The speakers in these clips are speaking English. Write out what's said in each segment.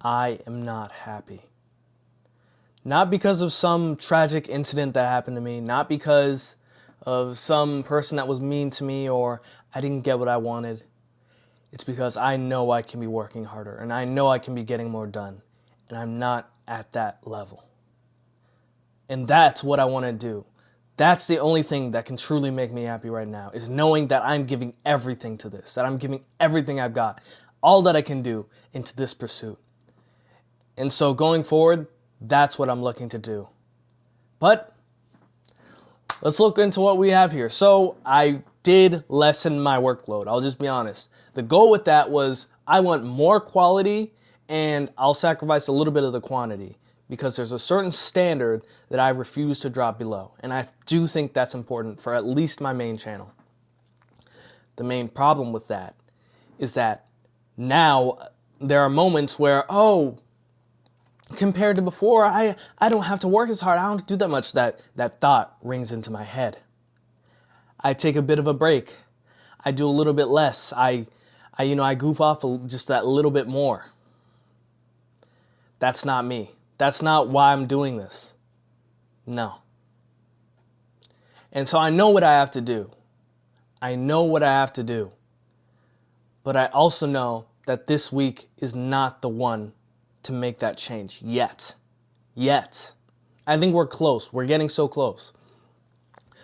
I am not happy. Not because of some tragic incident that happened to me, not because of some person that was mean to me or I didn't get what I wanted. It's because I know I can be working harder and I know I can be getting more done, and I'm not at that level. And that's what I want to do. That's the only thing that can truly make me happy right now, is knowing that I'm giving everything to this, that I'm giving everything I've got, all that I can do into this pursuit. And so going forward, that's what I'm looking to do. But let's look into what we have here. So I did lessen my workload. I'll just be honest. The goal with that was I want more quality and I'll sacrifice a little bit of the quantity, because there's a certain standard that I refuse to drop below. And I do think that's important for at least my main channel. The main problem with that is that now there are moments where, compared to before, I don't have to work as hard. I don't do that much. That thought rings into my head. I take a bit of a break. I do a little bit less. I goof off just that little bit more. That's not me. That's not why I'm doing this. No. And so I know what I have to do. I know what I have to do. But I also know that this week is not the one to make that change yet. I think we're close. We're getting so close.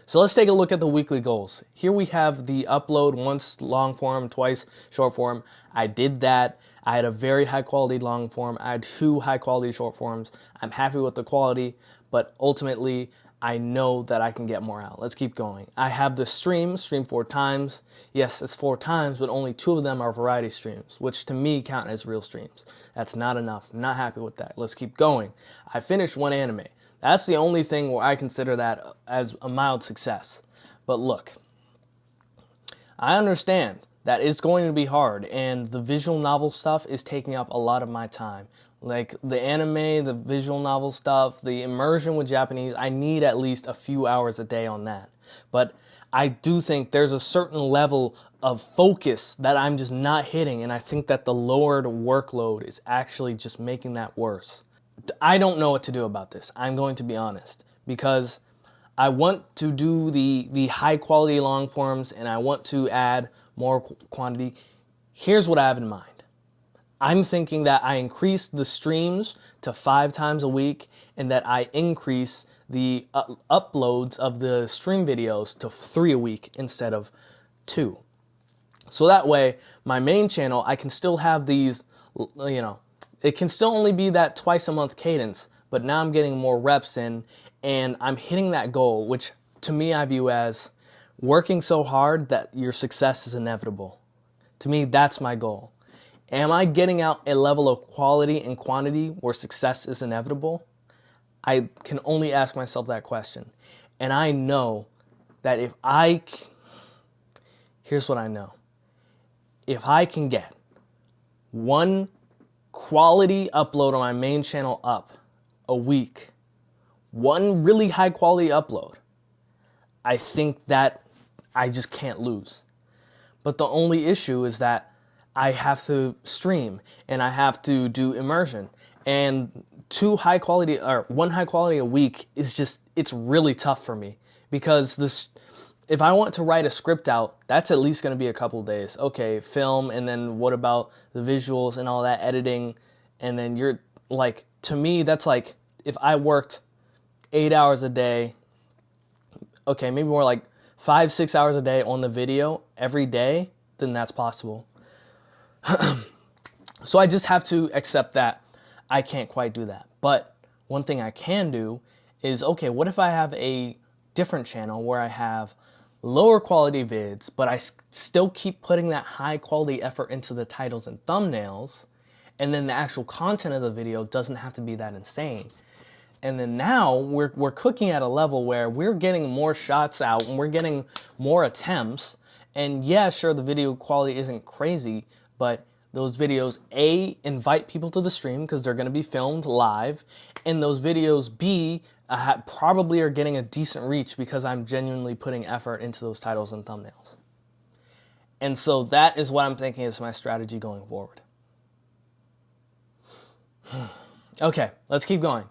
So let's take a look at the weekly goals. Here we have the upload once long form, twice short form. I did that. I had a very high quality long form. I had 2 high quality short forms. I'm happy with the quality, but ultimately I know that I can get more out. Let's keep going. I have the stream 4 times. Yes, it's 4 times, but only 2 of them are variety streams, which to me count as real streams. That's not enough. I'm not happy with that. Let's keep going. I finished 1 anime. That's the only thing where I consider that as a mild success. But look, I understand that it's going to be hard, and the visual novel stuff is taking up a lot of my time. Like the anime, the visual novel stuff, the immersion with Japanese, I need at least a few hours a day on that. But I do think there's a certain level of focus that I'm just not hitting, and I think that the lowered workload is actually just making that worse. I don't know what to do about this. I'm going to be honest, because I want to do the high quality long forms and I want to add more quantity. Here's what I have in mind. I'm thinking that I increase the streams to 5 times a week and that I increase the uploads of the stream videos to 3 a week instead of 2. So that way, my main channel, I can still have these, it can still only be that twice a month cadence, but now I'm getting more reps in and I'm hitting that goal, which to me I view as working so hard that your success is inevitable. To me, that's my goal. Am I getting out a level of quality and quantity where success is inevitable? I can only ask myself that question. And I know that here's what I know. If I can get 1 quality upload on my main channel up a week, 1 really high quality upload, I think that I just can't lose. But the only issue is that I have to stream and I have to do immersion, and 1 high quality a week is just, it's really tough for me, because if I want to write a script out, that's at least going to be a couple days. Okay, film, and then what about the visuals and all that editing? And then you're like, to me, that's like if I worked 8 hours a day, okay, maybe more like 5-6 hours a day on the video every day, then that's possible. So I just have to accept that I can't quite do that. But one thing I can do is, okay, what if I have a different channel where I have lower quality vids, but I still keep putting that high quality effort into the titles and thumbnails, and then the actual content of the video doesn't have to be that insane. And then now we're cooking at a level where we're getting more shots out and we're getting more attempts. And yeah, sure, the video quality isn't crazy, but those videos, A, invite people to the stream because they're going to be filmed live, and those videos, B, probably are getting a decent reach because I'm genuinely putting effort into those titles and thumbnails. And so that is what I'm thinking is my strategy going forward. Okay, let's keep going.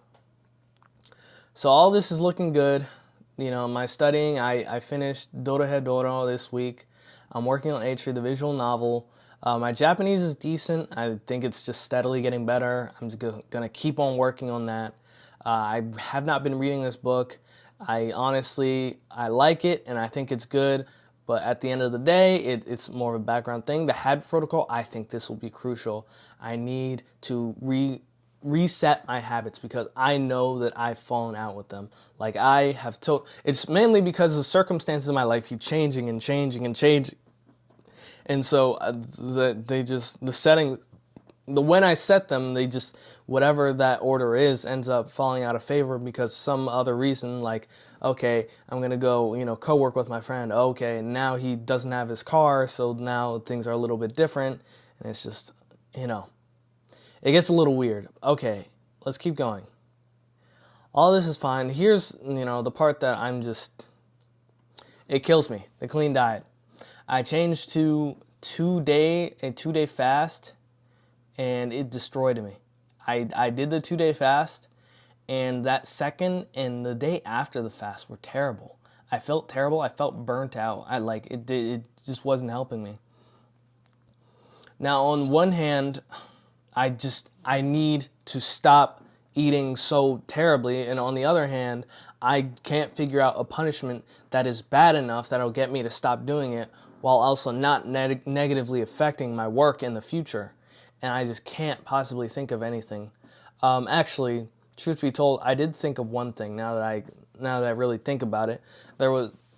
So all this is looking good. You know, my studying, I finished Dorohedoro this week. I'm working on H3, the visual novel. My Japanese is decent. I think it's just steadily getting better. I'm just going to keep on working on that. I have not been reading this book. I like it and I think it's good. But at the end of the day, it's more of a background thing. The habit protocol, I think this will be crucial. I need to reset my habits because I know that I've fallen out with them. Like I have it's mainly because the circumstances of my life keep changing and changing and changing. And so the settings, when I set them, they just, whatever that order is ends up falling out of favor because some other reason, like, okay, I'm going to go, co-work with my friend. Okay, now he doesn't have his car, so now things are a little bit different. And it's just, it gets a little weird. Okay, let's keep going. All this is fine. Here's, the part that it kills me, the clean diet. I changed to a 2-day fast, and it destroyed me. I did the 2-day fast, and that second and the day after the fast were terrible. I felt terrible. I felt burnt out. It just wasn't helping me. Now, on one hand, I need to stop eating so terribly, and on the other hand, I can't figure out a punishment that is bad enough that'll get me to stop doing it while also not negatively affecting my work in the future. And I just can't possibly think of anything. Actually, truth be told, I did think of one thing now that I really think about it.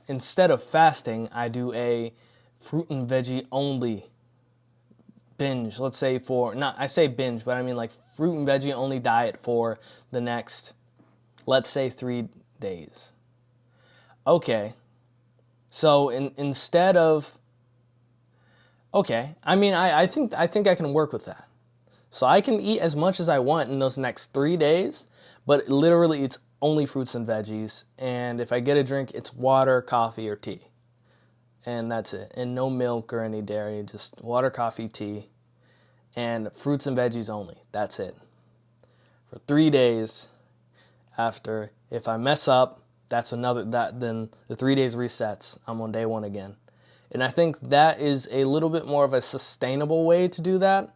Instead of fasting, I do a fruit and veggie only binge. Let's say I say binge, but I mean like fruit and veggie only diet for the next, let's say 3 days. Okay. So instead of, okay, I mean, I think I can work with that. So I can eat as much as I want in those next 3 days, but literally it's only fruits and veggies. And if I get a drink, it's water, coffee, or tea. And that's it. And no milk or any dairy, just water, coffee, tea, and fruits and veggies only. That's it. For 3 days. After, if I mess up, then the 3 days resets. I'm on day 1 again. And I think that is a little bit more of a sustainable way to do that.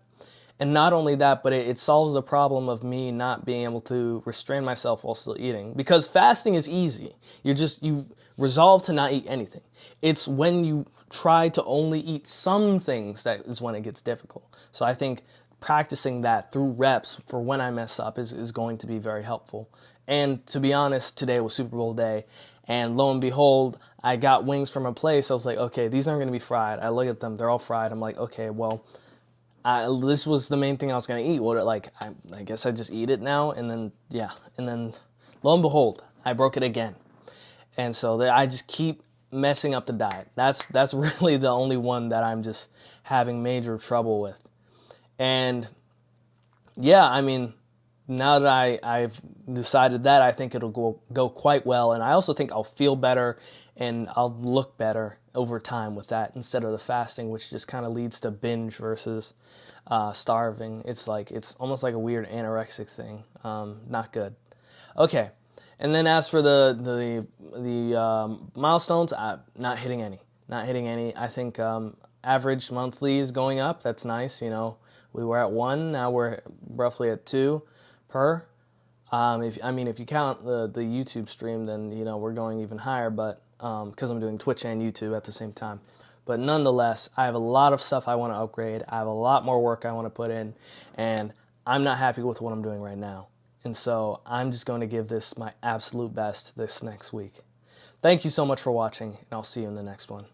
And not only that, but it solves the problem of me not being able to restrain myself while still eating. Because fasting is easy. You resolve to not eat anything. It's when you try to only eat some things that is when it gets difficult. So I think practicing that through reps for when I mess up is going to be very helpful. And to be honest, today was Super Bowl day. And lo and behold, I got wings from a place. I was like, okay, these aren't going to be fried. I look at them, they're all fried. I'm like, okay, well, this was the main thing I was going to eat. I guess I just eat it now. And then, lo and behold, I broke it again. And so I just keep messing up the diet. That's really the only one that I'm just having major trouble with. And yeah, I mean, now that I've decided that, I think it'll go quite well. And I also think I'll feel better and I'll look better over time with that instead of the fasting, which just kind of leads to binge versus starving. It's almost like a weird anorexic thing. Not good. Okay. And then as for the milestones, I'm not hitting any. I think average monthly is going up. That's nice. We were at 1, now we're roughly at 2 per. If you count the YouTube stream, then we're going even higher. But because I'm doing Twitch and YouTube at the same time. But nonetheless, I have a lot of stuff I want to upgrade. I have a lot more work I want to put in, and I'm not happy with what I'm doing right now. And so I'm just going to give this my absolute best this next week. Thank you so much for watching, and I'll see you in the next one.